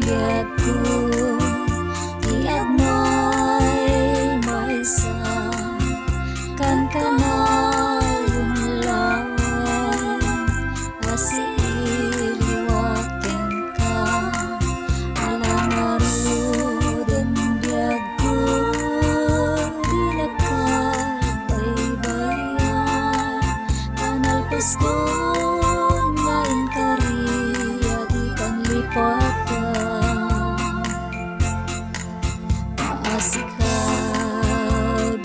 Lihatku iagmay maysa kan kanayong lawan asiliwaken ka alangaruden biagku di nagkabaybayan kanalpas ko ngayon kariya di panlipatan maasik ka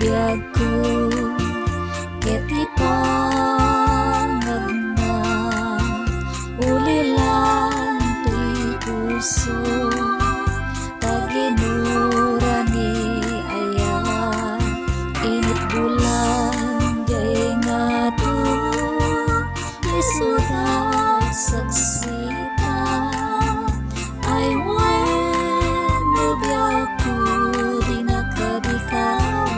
biagku keti pangagna ulilan tuy puso taginurani ayan init bulan jay nga tu isudat saksita ay weno biagku di nakadikawan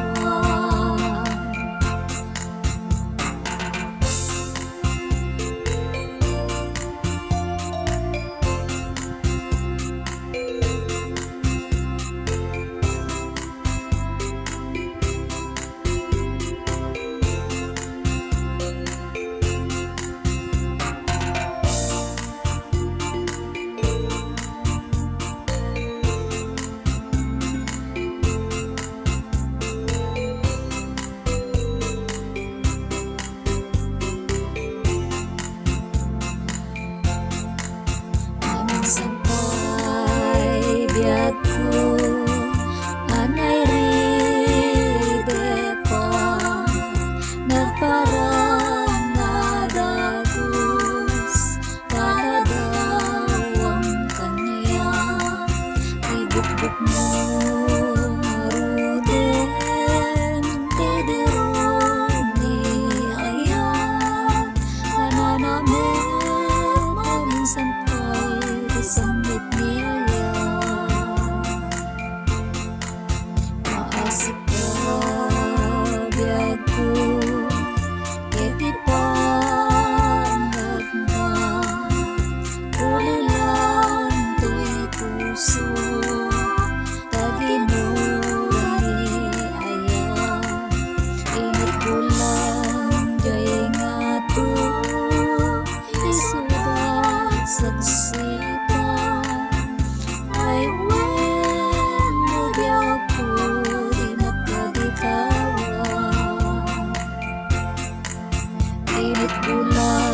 sampai biagku anay ridepa nagparang nadagus kadawang kanya ibukbuk mo maruden tidiron ni ayan nananamin maminsan sangit niya maasik ka biagku keti pangagna ulilan tuy puso taginurani ayan init bulan jay nga tu isudat saksita ay weno biagku di nakadikawan init bulan